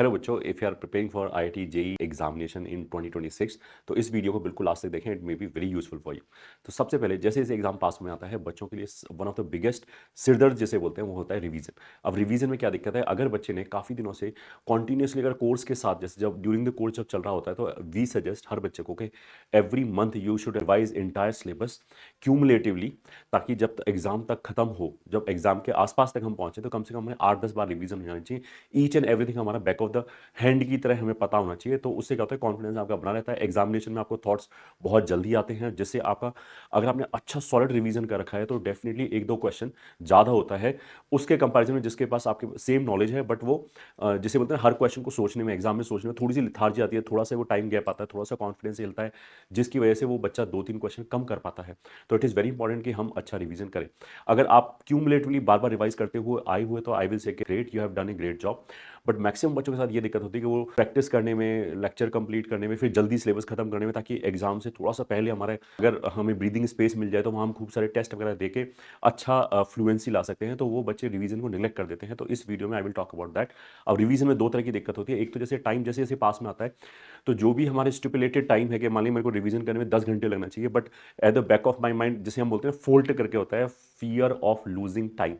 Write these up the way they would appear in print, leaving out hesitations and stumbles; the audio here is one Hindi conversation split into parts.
हेलो बच्चों, if you are preparing for IIT JEE examination in 2026 तो इस वीडियो को बिल्कुल लास्ट तक देखें। It may be very useful for you. तो सबसे पहले जैसे जैसे एग्जाम पास में आता है बच्चों के लिए वन ऑफ द बिगेस्ट सिरदर्द जिसे बोलते हैं वो होता है रिवीजन। अब रिवीजन में क्या दिक्कत है, अगर बच्चे ने काफ़ी दिनों से कॉन्टिन्यूसली अगर कोर्स के साथ जैसे जब ड्यूरिंग द कोर्स जब चल रहा होता है तो वी सजेस्ट हर बच्चे को कि every month you should revise entire syllabus cumulatively, ताकि जब एग्जाम तक खत्म हो, जब एग्जाम के आसपास तक हम पहुंचे तो कम से कम हमें 8-10 बार रिवीजन हो जानी चाहिए। ईच एंड एवरीथिंग हमारा बैक ऑफ द हैंड की तरह हमें पता होना चाहिए। तो उससे क्या होता है, कॉन्फिडेंस आपका बना रहता है। एग्जामिनेशन में आपको थॉट्स बहुत जल्दी आते हैं, जिससे आपका अगर आपने अच्छा सॉलिड रिवीजन कर रखा है तो डेफिनेटली 1-2 क्वेश्चन ज़्यादा होता है उसके कंपैरिजन में जिसके पास आपके सेम नॉलेज है, बट वो जिसे बोलते हैं हर क्वेश्चन को सोचने में, एग्जाम में सोचने में थोड़ी सी लिथार्जी आती है, थोड़ा सा वो टाइम गैप आता है, थोड़ा सा कॉन्फिडेंस हिलता है, जिसकी वजह से वो बच्चा 2-3 क्वेश्चन कम कर पाता है। तो इट इज़ वेरी इंपॉर्टेंट कि हम अच्छा रिवीजन करें। अगर आप क्यूमुलेटिवली बार बार रिवाइज करते हुए आए हुए तो I will say great, you have done a great job. But maximum बच्चों के साथ ये दिक्कत होती है कि वो प्रैक्टिस करने में, लेक्चर कंप्लीट करने में, फिर जल्दी सिलेबस खत्म करने में, ताकि एग्जाम से थोड़ा सा पहले हमारे अगर हमें ब्रीदिंग स्पेस मिल जाए तो वहाँ हम खूब सारे टेस्ट वगैरह देके अच्छा फ्लुएंसी ला सकते हैं। तो वो बच्चे रिवीजन को निगलेक्ट कर देते हैं। तो इस वीडियो में I will talk about that. अब रिवीजन में 2 तरह की दिक्कत होती है। एक तो जैसे टाइम जैसे जैसे पास में आता है तो जो भी हमारे स्टिपुलेटेड टाइम है कि मान लीजिए मेरे को रिवीजन करने में 10 घंटे लगना चाहिए, but at the back of my mind जिसे हम बोलते हैं फोल्ट करके होता है फियर ऑफ लूजिंग टाइम।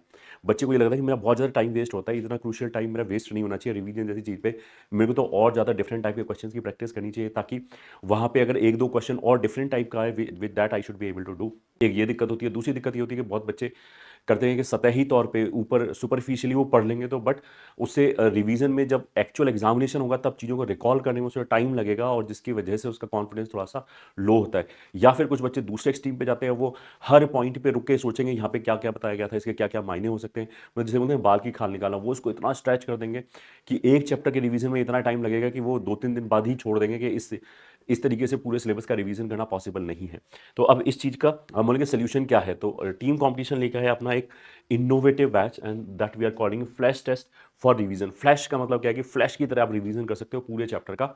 बच्चे को ये लगता है कि मेरा बहुत ज़्यादा टाइम वेस्ट होता है, इतना क्रूशियल टाइम मेरा वेस्ट नहीं होना चाहिए रिवीजन जैसी चीज़ पे। मेरे को तो और ज़्यादा डिफरेंट टाइप के क्वेश्चंस की प्रैक्टिस करनी चाहिए, ताकि वहाँ पे अगर 1-2 क्वेश्चन और डिफरेंट टाइप का है with that I should be able to do. एक ये दिक्कत होती है। दूसरी दिक्कत ये होती है कि बहुत बच्चे करते हैं कि सतही तौर पे ऊपर सुपरफिशियली वो पढ़ लेंगे, तो बट उससे रिवीजन में जब एक्चुअल एग्जामिनेशन होगा तब चीज़ों को रिकॉल करने में उसे टाइम लगेगा, और जिसकी वजह से उसका कॉन्फिडेंस थोड़ा सा लो होता है। या फिर कुछ बच्चे दूसरे एक्सट्रीम पे जाते हैं, वो हर पॉइंट पे रुक के सोचेंगे यहाँ पे क्या क्या बताया गया था, इसके क्या क्या मायने हो सकते हैं, मतलब जिसे बोलते हैं बाल की खाल निकालना। वो उसको इतना स्ट्रेच कर देंगे कि एक चैप्टर के रिवीजन में इतना टाइम लगेगा कि वो 2-3 दिन बाद ही छोड़ देंगे कि इस तरीके से पूरे सिलेबस का रिवीजन करना पॉसिबल नहीं है। तो अब इस चीज़ का हम बोलेंगे सोल्यूशन क्या है। तो टीम कंपटीशन लेकर है अपना एक innovative batch, and that we are calling flash test for revision. Flash का मतलब क्या है कि फ्लैश की तरह आप रिवीजन कर सकते हो पूरे चैप्टर का।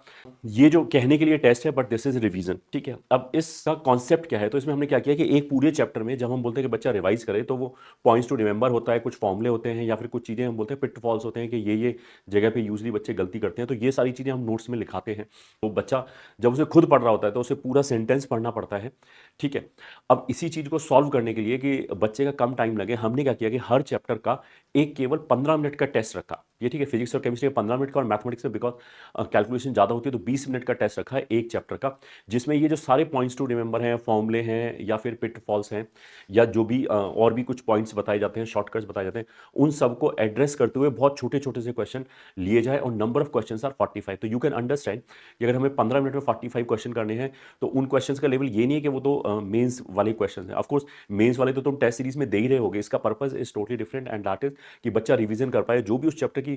ये जो कहने के लिए टेस्ट है, बट दिस इज रिवीजन, ठीक है। अब इसका कॉन्सेप्ट क्या है, तो इसमें हमने क्या किया कि एक पूरे चैप्टर में जब हम बोलते हैं कि बच्चा रिवाइज करे तो वो पॉइंट्स टू रिमेंबर होता है, कुछ फॉर्मुले होते हैं, या फिर कुछ चीज़ें हम बोलते हैं पिटफॉल्स होते हैं कि ये जगह पे यूजली बच्चे गलती करते हैं, तो ये सारी चीज़ें हम नोट्स में लिखाते हैं। तो बच्चा जब उसे खुद पढ़ रहा होता है तो उसे पूरा सेंटेंस पढ़ना पड़ता है, ठीक है। अब इसी चीज़ को सॉल्व करने के लिए कि बच्चे का कम टाइम लगे, हमने क्या किया कि हर चैप्टर का एक केवल 15 मिनट का टेस्ट रखा। ये ठीक है, फिजिक्स और केमिस्ट्री का 15 मिनट का, और मैथमेटिक्स में बिकॉज कैलकुलेशन ज़्यादा होती है तो 20 मिनट का टेस्ट रखा है एक चैप्टर का, जिसमें ये जो सारे पॉइंट्स टू रिमेंबर हैं, फॉर्मूले हैं, या फिर पिटफॉल्स हैं, या जो भी और भी कुछ पॉइंट्स बताए जाते हैं, शॉर्टकट्स बताए जाते हैं, उन सबको एड्रेस करते हुए बहुत छोटे छोटे से क्वेश्चन लिए जाए। और नंबर ऑफ क्वेश्चन आर 45। तो यू कैन अंडरस्टैंड कि अगर हमें 15 मिनट में 45 क्वेश्चन करने हैं तो उन क्वेश्चंस का लेवल ये नहीं है कि वो तो मेंस वाले क्वेश्चंस हैं। ऑफ कोर्स मेंस वाले तो तुम टेस्ट सीरीज में दे ही रहे होगे, इसका purpose is totally different, and that is कि बच्चा रिवीजन कर पाए, जो भी उस चैप्टर की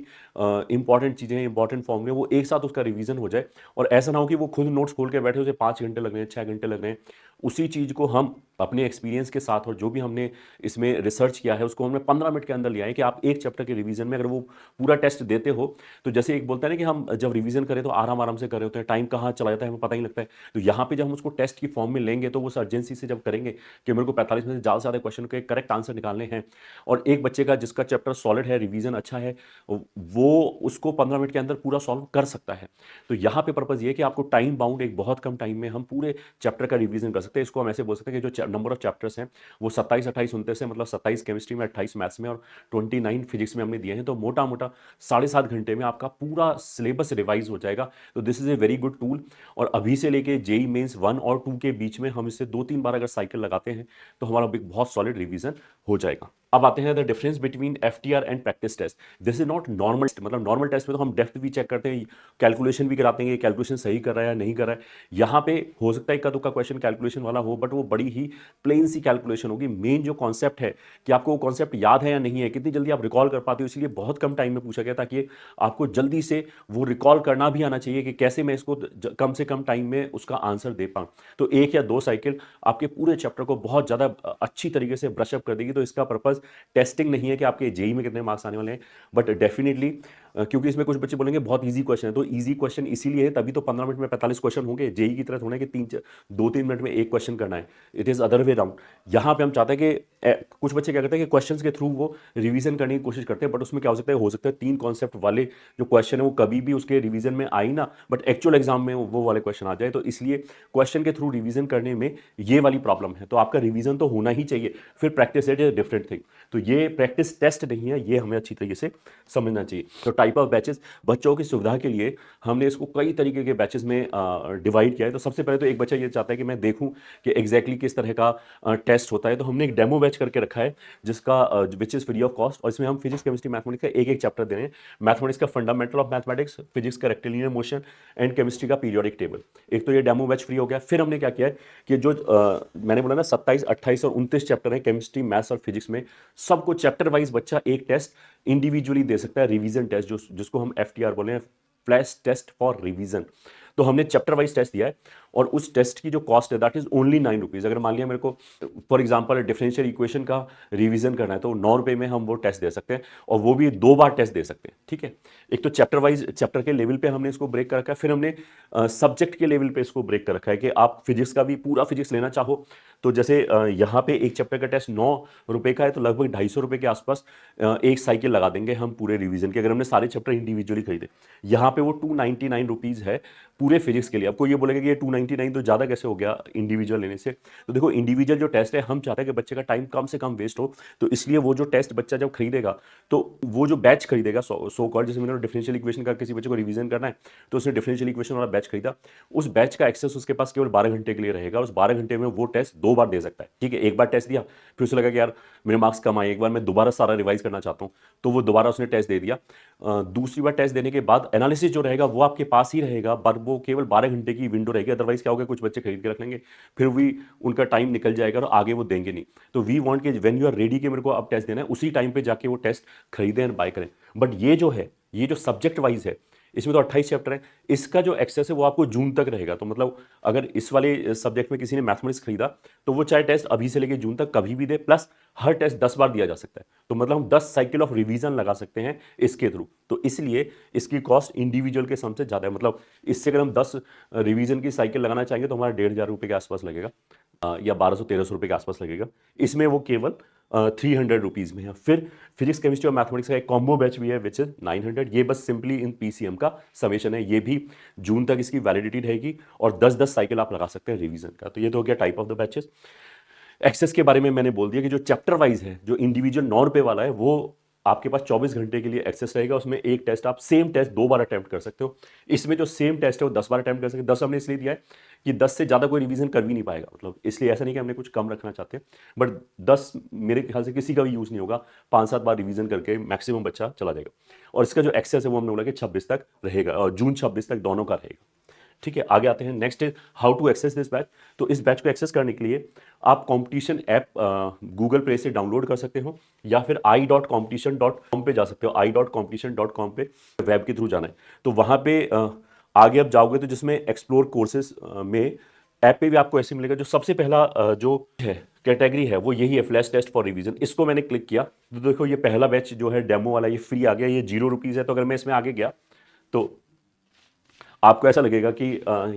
इंपॉर्टेंट चीजें, इंपॉर्टेंट फॉर्मूले, वो एक साथ उसका रिवीजन हो जाए। और ऐसा ना हो कि वो खुद नोट्स खोल के बैठे, उसे 5 घंटे लग रहे हैं, 6 घंटे लग रहे हैं। उसी चीज को हम अपने एक्सपीरियंस के साथ और जो भी हमने इसमें रिसर्च किया है उसको हमने 15 मिनट के अंदर लिया है कि आप एक चैप्टर के रिवीजन में अगर वो पूरा टेस्ट देते हो, तो जैसे एक बोलता है ना कि हम जब रिवीजन करें तो आराम आराम से कर रहे होते हैं, टाइम कहाँ चला जाता है हमें पता ही नहीं लगता है। तो यहाँ पे जब हम उसको टेस्ट की फॉर्म में लेंगे तो वो अर्जेंसी से जब करेंगे कि मेरे को 45 में से ज़्यादा से ज़्यादा क्वेश्चन के करेक्ट आंसर निकालने हैं, और एक बच्चे का जिसका चैप्टर सॉलिड है, रिवीजन अच्छा है, वो उसको 15 मिनट के अंदर पूरा सॉल्व कर सकता है। तो यहाँ पे पर्पज ये है कि आपको टाइम बाउंड एक बहुत कम टाइम में हम पूरे चैप्टर का रिवीजन कर सकते हैं। इसको हम ऐसे बोल सकते हैं कि जो नंबर ऑफ चैप्टर्स हैं वो 27-28 29 से, मतलब 27 केमिस्ट्री में, 28 मैथ्स में, और 29 फिजिक्स में हमने दिए हैं। तो मोटा मोटा 7.5 घंटे में आपका पूरा सिलेबस रिवाइज हो जाएगा। तो this is a very good tool. और अभी से लेके जेई मेंस 1 और 2 के बीच में हम इससे 2-3 बार अगर साइकिल लगाते हैं तो हमारा बहुत सॉलिड रिवीजन हो जाएगा। अब आते हैं the difference between FTR and practice test. This is not normal, मतलब नॉर्मल टेस्ट में तो हम डेप्थ भी चेक करते हैं, कैलकुलेशन भी कराते हैं, कैलकुलेशन सही कर रहा है या नहीं कर रहा है। यहाँ पे हो सकता है इक्का दुक्का क्वेश्चन कैलकुलेशन वाला हो, बट वो बड़ी ही प्लेन सी कैलकुलेशन होगी। मेन जो कॉन्सेप्ट है कि आपको वो कॉन्सेप्ट याद है या नहीं है, कितनी जल्दी आप रिकॉल कर पाते हो, इसलिए बहुत कम टाइम में पूछा गया, ताकि आपको जल्दी से वो रिकॉल करना भी आना चाहिए कि कैसे मैं इसको कम से कम टाइम में उसका आंसर दे पाऊँ। तो 1 या 2 साइकिल आपके पूरे चैप्टर को बहुत ज़्यादा अच्छी तरीके से ब्रशअप कर देगी। तो इसका पर्पज़ टेस्टिंग नहीं है कि आपके जेई में कितने मार्क्स आने वाले हैं, बट डेफिनेटली क्योंकि इसमें कुछ बच्चे बोलेंगे बहुत ईजी क्वेश्चन है, तो ईजी क्वेश्चन इसीलिए है, तभी तो 15 मिनट में 45 क्वेश्चन होंगे। जेई की तरह थोड़ा है कि 2-3 मिनट में एक क्वेश्चन करना है, it is other way round. यहाँ पे हम चाहते हैं कि कुछ बच्चे क्या करते हैं कि क्वेश्चंस के थ्रू वो रिवीजन करने की कोशिश करते हैं, बट उसमें क्या हो सकता है 3 कॉन्सेप्ट वाले जो क्वेश्चन है वो कभी भी उसके रिवीजन में आई ना, बट एक्चुअल एग्जाम में वो वाले क्वेश्चन आ जाए, तो इसलिए क्वेश्चन के थ्रू रिवीजन करने में ये वाली प्रॉब्लम है। तो आपका रिवीजन तो होना ही चाहिए, फिर practice it is different thing. तो ये प्रैक्टिस टेस्ट नहीं है, ये हमें अच्छी तरीके से समझना चाहिए। तो टाइप ऑफ बैचेस, बच्चों की सुविधा के लिए हमने इसको कई तरीके के बैचेस में डिवाइड किया है। तो सबसे पहले तो एक बच्चा ये चाहता है कि मैं देखूं कि एग्जैक्टली किस तरह का टेस्ट होता है, तो हमने एक डेमो बैच करके रखा है जिसका which is free of cost, और इसमें हम फिजिक्स केमिस्ट्री मैथमेटिक्स का एक एक चैप्टर दे रहे हैं। मैथमेटिक्स का फंडामेंटल ऑफ मैथमेटिक्स, फिजिक्स का रेक्टिलिनियर मोशन एंड केमिस्ट्री का पीरियोडिक टेबल। एक तो ये डेमो बैच फ्री हो गया। फिर हमने क्या किया है कि जो मैंने बोला ना 27, 28 और 29 चैप्टर हैं केमिस्ट्री, मैथ्स और फिजिक्स में, सबको चैप्टर वाइज बच्चा एक टेस्ट इंडिविजुअली दे सकता है, रिवीजन टेस्ट, जिसको हम FTR बोले हैं, फ्लैश टेस्ट फॉर रिवीजन। तो हमने चैप्टर वाइज टेस्ट दिया है, और उस टेस्ट की जो कॉस्ट है दैट इज ओनली 9 रुपीज़। अगर मान लिया मेरे को फॉर एग्जांपल डिफरेंशियल इक्वेशन का रिवीजन करना है, तो 9 रुपये में हम वो टेस्ट दे सकते हैं, और वो भी 2 बार टेस्ट दे सकते हैं। ठीक है, एक तो चैप्टर वाइज, चैप्टर के लेवल पे हमने इसको ब्रेक कर रखा है। फिर हमने सब्जेक्ट के लेवल पे इसको ब्रेक कर रखा है कि आप फिजिक्स का भी पूरा फिजिक्स लेना चाहो तो जैसे यहाँ पे एक चैप्टर का टेस्ट 9 रुपये का है, तो लगभग 250 रुपये के आसपास एक साइकिल लगा देंगे हम पूरे रिवीजन की, अगर हमने सारे चैप्टर इंडिविजुअली खरीदे। यहाँ पे वो 299 रुपीज़ है पूरे फिजिक्स के लिए। आपको ये बोलेगा कि ये 299 तो ज़्यादा कैसे हो गया इंडिविजुअल लेने से। तो देखो, इंडिविजुअल जो टेस्ट है, हम चाहते हैं कि बच्चे का टाइम कम से कम वेस्ट हो, तो इसलिए वो जो टेस्ट बच्चा जब खरीदेगा, तो वो जो बैच खरीदेगा सो कॉल्ड, जैसे मैंने डिफरेंशियल इक्वेशन का किसी बच्चे को रिवीजन करना है, तो उसने डिफरेंशियल इक्वेशन वाला बैच खरीदा, उस बैच का एक्सेस उसके पास केवल 12 घंटे के लिए रहेगा। उस 12 घंटे में वो टेस्ट 2 बार दे सकता है। ठीक है, एक बार टेस्ट दिया, फिर उसे लगा कि यार मेरे मार्क्स कम आए, एक बार मैं दोबारा सारा रिवाइज करना चाहता हूँ, तो वो दोबारा उसने टेस्ट दे दिया। दूसरी बार टेस्ट देने के बाद एनालिसिस जो रहेगा वो आपके पास ही रहेगा, बट वो केवल 12 घंटे की विंडो रहेगी। अदरवाइज क्या होगा, कुछ बच्चे खरीद के रख लेंगे, फिर भी उनका टाइम निकल जाएगा और आगे वो देंगे नहीं। तो वी वांट कि व्हेन यू आर रेडी कि मेरे को अब टेस्ट देना है, उसी टाइम पे जाके वो टेस्ट खरीदें एंड बाय करें। बट ये जो है, ये जो सब्जेक्ट वाइज है, इसमें तो 28 चैप्टर है, इसका जो एक्सेस है वो आपको जून तक रहेगा। तो मतलब अगर इस वाले सब्जेक्ट में किसी ने मैथमेटिक्स खरीदा, तो वो चाहे टेस्ट अभी से लेके जून तक कभी भी दे, प्लस हर टेस्ट 10 बार दिया जा सकता है। तो मतलब हम 10 साइकिल ऑफ रिवीजन लगा सकते हैं इसके थ्रू। तो इसलिए इसकी कॉस्ट इंडिविजुअल के सम से ज़्यादा है। मतलब इससे अगर हम 10 रिवीजन की साइकिल लगाना चाहेंगे तो हमारा 1,500 रुपये के आसपास लगेगा, या 1200-1300 रुपये के आसपास लगेगा। इसमें वो केवल 300 रुपीज़ में है। फिर फिजिक्स केमिस्ट्री और मैथमेटिक्स का एक कॉम्बो बैच भी है विच इज 900। ये बस सिंपली इन PCM का समेशन है, ये भी जून तक इसकी वैलिडिटी रहेगी, और 10-10 साइकिल आप लगा सकते हैं रिवीजन का। तो ये तो हो गया type of the batches. Access के बारे में मैंने बोल दिया कि जो चैप्टर वाइज है, जो इंडिविजुअल 9 रुपये वाला है, वो आपके पास 24 घंटे के लिए एक्सेस रहेगा। उसमें एक टेस्ट, आप सेम टेस्ट 2 बार अटेम्प्ट कर सकते हो। इसमें जो सेम टेस्ट है वो 10 बार अटेम्प्ट कर सकते हो। 10 हमने इसलिए दिया है कि 10 से ज़्यादा कोई रिवीजन कर भी नहीं पाएगा, मतलब इसलिए ऐसा नहीं कि हमने कुछ कम रखना चाहते, बट 10 मेरे ख्याल से किसी का भी यूज़ नहीं होगा। 5-7 बार रिवीजन करके मैक्सिमम बच्चा चला जाएगा। और इसका जो एक्सेस है वो हमने बोला कि 26 तक रहेगा, और जून 26 तक दोनों का रहेगा। ठीक है, आगे आते हैं। Next is how to access this batch. तो इस बैच को एक्सेस करने के लिए आप कंपटीशन ऐप गूगल प्ले से डाउनलोड कर सकते हो, या फिर i.competition.com पे जा सकते हो। i.competition.com पे वेब के थ्रू जाना है, तो वहाँ पे आगे आप जाओगे तो जिसमें एक्सप्लोर कोर्सेज में ऐप पे भी आपको ऐसे मिलेगा। जो सबसे पहला जो है कैटेगरी है वो यही है, फ्लैश टेस्ट फॉर रिवीजन। इसको मैंने क्लिक किया तो देखो ये पहला बैच जो है डेमो वाला, ये फ्री आ गया, ये 0 रुपीज़ है। तो अगर मैं इसमें आगे गया तो आपको ऐसा लगेगा कि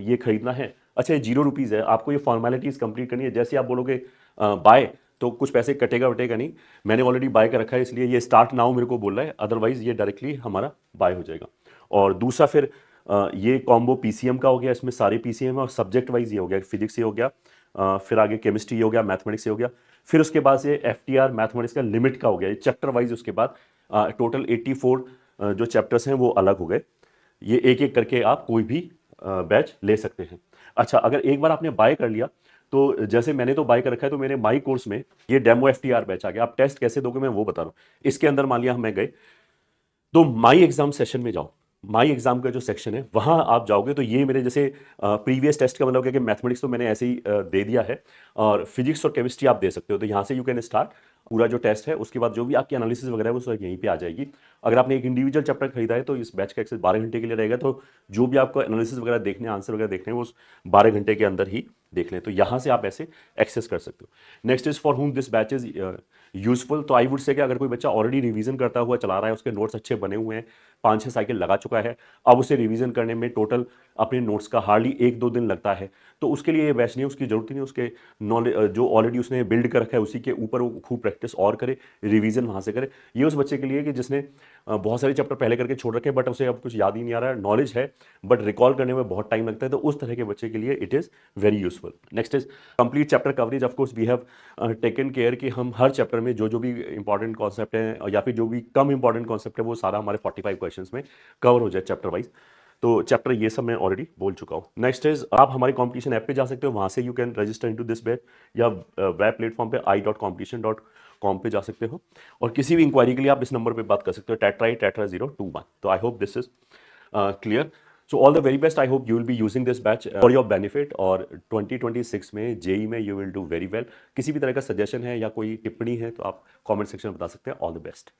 ये खरीदना है, अच्छा ये 0 रुपीज़ है, आपको ये फॉर्मेलिटीज़ कंप्लीट करनी है। जैसे आप बोलोगे बाय, तो कुछ पैसे कटेगा वटेगा नहीं, मैंने ऑलरेडी बाय कर रखा है, इसलिए ये स्टार्ट नाउ मेरे को बोल रहा है, अदरवाइज ये डायरेक्टली हमारा बाय हो जाएगा। और दूसरा फिर ये कॉम्बो PCM का हो गया, इसमें सारे PCM है, और सब्जेक्ट वाइज ये हो गया, फिजिक्स ये हो गया, फिर आगे केमिस्ट्री ये हो गया, मैथमेटिक्स ये हो गया, फिर उसके बाद ये FTR मैथमेटिक्स का लिमिट का हो गया, ये चैप्टर वाइज। उसके बाद टोटल 84 जो चैप्टर्स हैं वो अलग हो गए। ये एक एक करके आप कोई भी बैच ले सकते हैं। अच्छा, अगर एक बार आपने बाय कर लिया, तो जैसे मैंने तो बाय कर रखा है, तो मेरे माई कोर्स में ये डेमो FTR बैच आ गया। आप टेस्ट कैसे दोगे मैं वो बता रहा हूँ। इसके अंदर मान लिया हम गए, तो माई एग्जाम सेशन में जाओ। माई एग्जाम का जो सेक्शन है वहां आप जाओगे तो ये मेरे जैसे प्रीवियस टेस्ट का मतलब क्या कि मैथमेटिक्स तो मैंने ऐसे ही दे दिया है, और फिजिक्स और केमिस्ट्री आप दे सकते हो। तो यहाँ से यू कैन स्टार्ट पूरा जो टेस्ट है, उसके बाद जो भी आपकी एनालिसिस वगैरह है वो सब यहीं पे आ जाएगी। अगर आपने एक इंडिविजुअल चैप्टर खरीदा है तो इस बैच का एक्सेस 12 घंटे के लिए रहेगा, तो जो भी आपको एनालिसिस वगैरह देखने, आंसर वगैरह देखने हैं, वो उस 12 घंटे के अंदर ही देख लें। तो यहाँ से आप ऐसे एक्सेस कर सकते हो। नेक्स्ट इज फॉर हुम दिस बैच इज यूजफुल। तो आई वुड से कि अगर कोई बच्चा ऑलरेडी रिवीजन करता हुआ चला रहा है, उसके नोट्स अच्छे बने हुए हैं, 5-6 साइकिल लगा चुका है, अब उसे रिवीजन करने में टोटल अपने नोट्स का हार्डली 1-2 दिन लगता है, तो उसके लिए ये बैच नहीं है, उसकी ज़रूरत ही नहीं है। उसके नॉलेज जो ऑलरेडी उसने बिल्ड कर रखा है उसी के ऊपर वो खूब प्रैक्टिस और करे, रिवीजन वहाँ से करे। ये उस बच्चे के लिए कि जिसने बहुत सारे चैप्टर पहले करके छोड़ रखे हैं, बट उसे अब कुछ याद ही नहीं आ रहा है, नॉलेज है बट रिकॉल करने में बहुत टाइम लगता है, तो उस तरह के बच्चे के लिए it is very useful. Next is complete chapter coverage. Of course we have taken care कि हम हर चैप्टर में जो जो भी इंपॉर्टेंट कॉन्सेप्ट है या फिर जो भी कम इंपॉर्टेंट कॉन्सेप्ट है वो सारा हमारे 45 क्वेश्चंस में कवर हो जाए चैप्टर वाइज। तो चैप्टर ये सब मैं ऑलरेडी बोल चुका हूँ। नेक्स्ट इज आप हमारे कंपटीशन ऐप पे जा सकते हो, वहाँ से you can register into this batch, या वेब प्लेटफॉर्म पे i.competition.com पे जा सकते हो, और किसी भी इंक्वायरी के लिए आप इस नंबर पे बात कर सकते हो, tetra021। तो I hope this is clear. So all the very best, I hope you will be using this batch for your benefit, और 2026 में जेई में you will do very well. किसी भी तरह का सजेशन है या कोई टिप्पणी है तो आप कमेंट सेक्शन में बता सकते हैं। All the best.